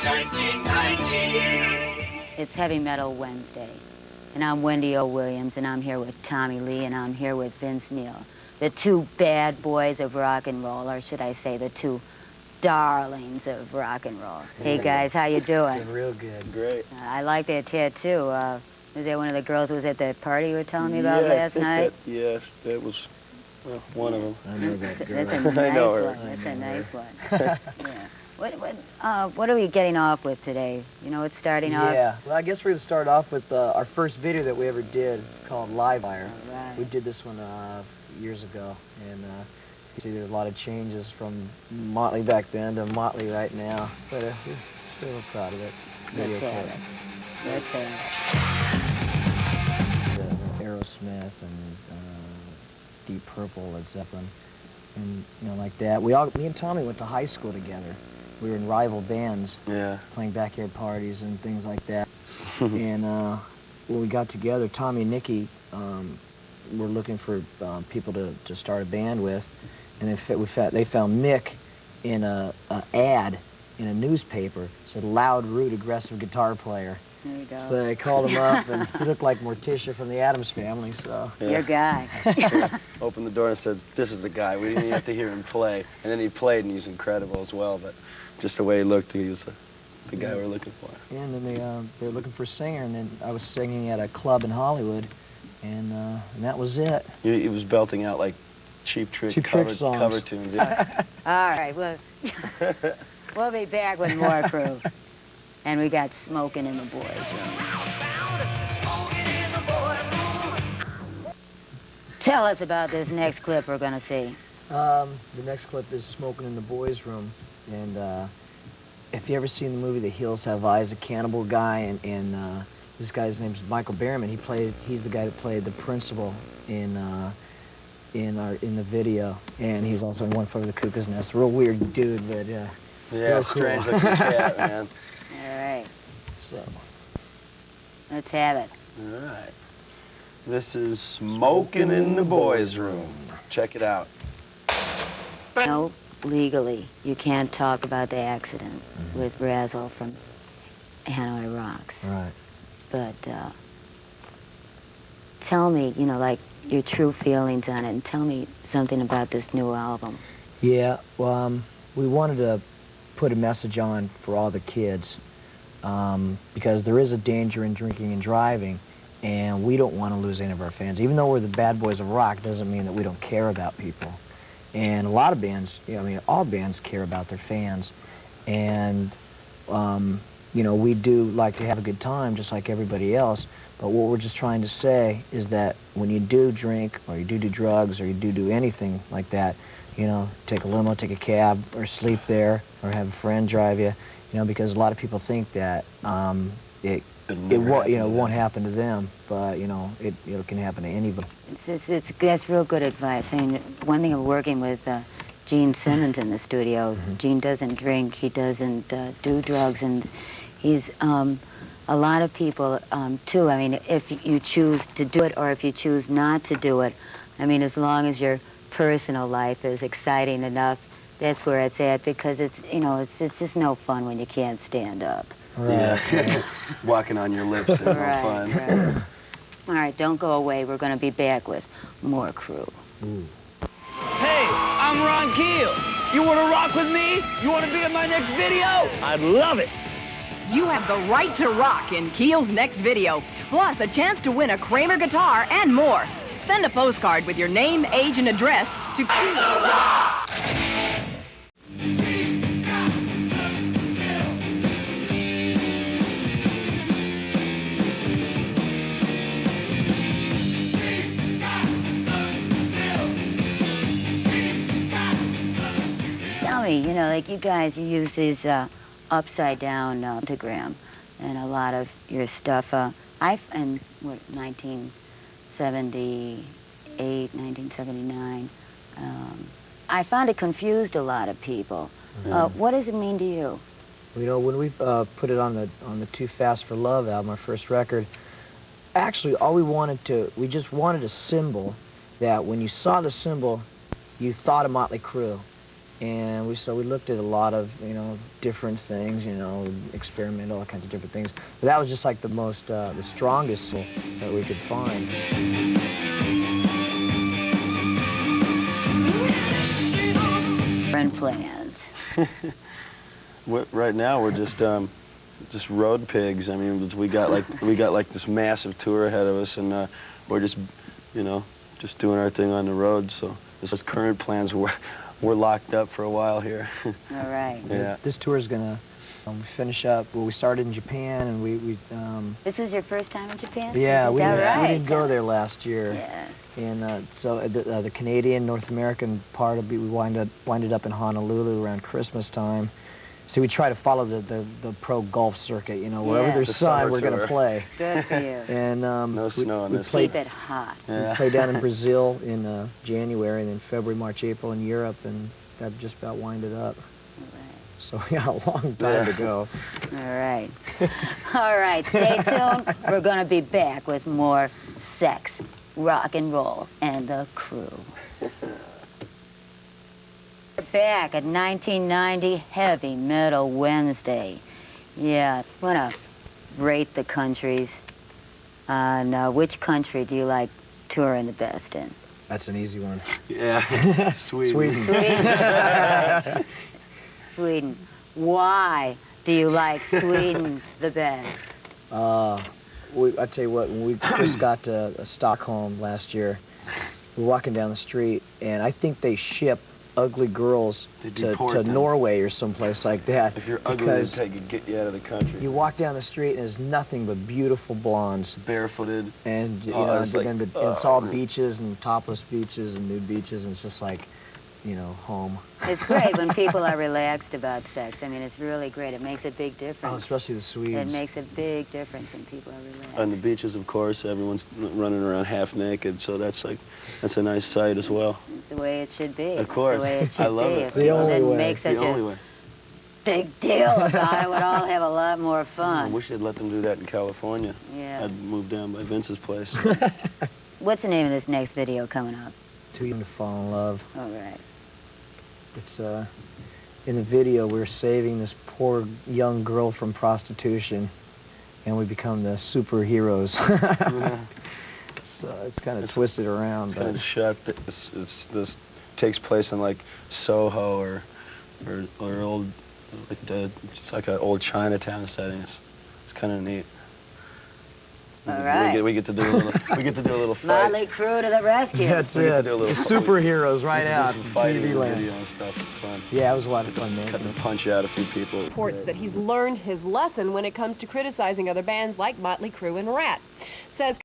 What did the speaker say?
1990. It's Heavy Metal Wednesday, and I'm Wendy O. Williams, and I'm here with Tommy Lee, and I'm here with Vince Neil, the two bad boys of rock and roll, or should I say the two darlings of rock and roll. Hey guys, how you doing? Doing real good. Great. I like that tattoo. Was that one of the girls who was at the party you were telling me about last night? Yes, that was one of them. I know that girl. That's a nice I know her. one. That's a nice one. Yeah. What are we getting off with today? You know what's starting off? Yeah, well, I guess we're going to start off with our first video that we ever did called Live Wire. All right. We did this one years ago, and you see there's a lot of changes from Mötley back then to Mötley right now, but we're still proud of it. Let's have it. Let's have it. Aerosmith and Deep Purple, Led Zeppelin, and like that. Me and Tommy went to high school together. We were in rival bands, playing backyard parties and things like that. And when we got together, Tommy and Nicky were looking for people to start a band with, and they found Mick in an ad in a newspaper. Said loud, rude, aggressive guitar player. There you go. So they called him up, and he looked like Morticia from the Addams Family, so... Your guy. Opened the door and said, "This is the guy. We didn't even have to hear him play." And then he played, and he's incredible as well, but just the way he looked, he was the guy we were looking for. Yeah, and then they were looking for a singer, and then I was singing at a club in Hollywood, and that was it. He was belting out, like, Cheap Trick songs. cover tunes, yeah. All right, well, we'll be back with more Crüe. And we got Smoking in the Boys Room. Tell us about this next clip we're going to see. The next clip is Smoking in the Boys Room, and if you ever seen the movie The Hills Have Eyes, a cannibal guy, and this guy's name's Michael Behrman. He's the guy that played the principal in the video, and he's also in One Flew Over the Cuckoo's Nest. Real weird dude, but Yeah, real strange cool. looking cat, man. All right, So, let's have it. All right. This is Smoking in the Boys Room. Check it out. No, legally, you can't talk about the accident with Razzle from Hanoi Rocks. right. But tell me, like, your true feelings on it, and tell me something about this new album. Yeah, well, we wanted to put a message on for all the kids, because there is a danger in drinking and driving, and we don't want to lose any of our fans. Even though we're the bad boys of rock, doesn't mean that we don't care about people. And a lot of bands, all bands care about their fans. And, we do like to have a good time just like everybody else, but what we're just trying to say is that when you do drink, or you do drugs, or you do anything like that, take a limo, take a cab, or sleep there, or have a friend drive you, because a lot of people think that it won't happen to them, but it can happen to anybody. That's real good advice. I mean, one thing of working with Gene Simmons in the studio, Gene doesn't drink, he doesn't do drugs, and he's a lot of people too. I mean, if you choose to do it or if you choose not to do it, I mean, as long as your personal life is exciting enough, that's where it's at, because it's just no fun when you can't stand up. Right. Yeah. Walking on your lips is no fun. Right. All right, don't go away. We're going to be back with more Crüe. Ooh. Hey, I'm Ron Keel. You want to rock with me? You want to be in my next video? I'd love it. You have the right to rock in Keel's next video, plus a chance to win a Kramer guitar and more. Send a postcard with your name, age, and address to Keel. Tell me, like you guys, you use these upside-down pentagram and a lot of your stuff. In 1978, 1979, I found it confused a lot of people. What does it mean to you? When we put it on the Too Fast for Love album, our first record, actually we just wanted a symbol that when you saw the symbol, you thought of Mötley Crüe. And we looked at a lot of, you know, different things, you know, experimental, all kinds of different things. But that was just like the most, the strongest that we could find. Different plans. Right now we're just road pigs. I mean, we got like this massive tour ahead of us, and we're just, you know, just doing our thing on the road. So this current plans we're locked up for a while here. All right. Yeah. This tour is gonna finish up. Well, we started in Japan, and we This is your first time in Japan? yeah, Is we that didn't, right? we didn't go there last year. Yeah. And so the Canadian, North American part of it, we winded up in Honolulu around Christmas time. So we try to follow the pro golf circuit, you know, wherever Yeah. there's The sun, summer we're going to tour. play. Good for you. And No snow on this. Keep it hot. Yeah. we played down in Brazil in January, and then February, March, April in Europe, and that just about winded up. All right. So we got a long time to go. All right. All right, stay tuned. We're going to be back with more sex, rock and roll, and the crew. We're back at 1990 Heavy Metal Wednesday. Yeah, I want to rate the countries. And which country do you like touring the best in? That's an easy one. Yeah. Sweden. Sweden. Sweden. Why do you like Sweden the best? I tell you what, when we first got to Stockholm last year, we were walking down the street, and I think they ship ugly girls to Norway or someplace like that. If you're ugly, they get you out of the country. You walk down the street, and there's nothing but beautiful blondes. Barefooted. And, you Oh, know, it's like, and it's all beaches and topless beaches and nude beaches, and it's just like, you know, home. It's great when people are relaxed about sex. I mean, it's really great. It makes a big Oh, difference. especially the Swedes. It makes a big difference when people are relaxed. On the beaches, of course, everyone's running around half naked, so that's a nice sight as well. It's the way it should be. Of course. It's the way it should I love be. it. If The people only didn't way. make such The only a way. big deal about it, we'd all have a lot more I fun. wish they'd let them do that in California. Yeah. I'd move down by Vince's place. What's the name of this next video coming up? Too young to fall in love. All right. It's in the video we're saving this poor young girl from prostitution, and we become the superheroes. So it's kind of twisted around. It's kind of shot. This takes place in like Soho or old, it's like an old Chinatown setting. It's kind of neat. All right. We get to do a little fight. Mötley Crüe to the rescue. That's We get to it. do a little Superheroes right We out. do some fighting TV in the land. video and stuff. It's fun. Yeah, it was a lot of fun, Cut man. and punch out a few people. Reports that he's learned his lesson when it comes to criticizing other bands like Mötley Crüe and Rat. Says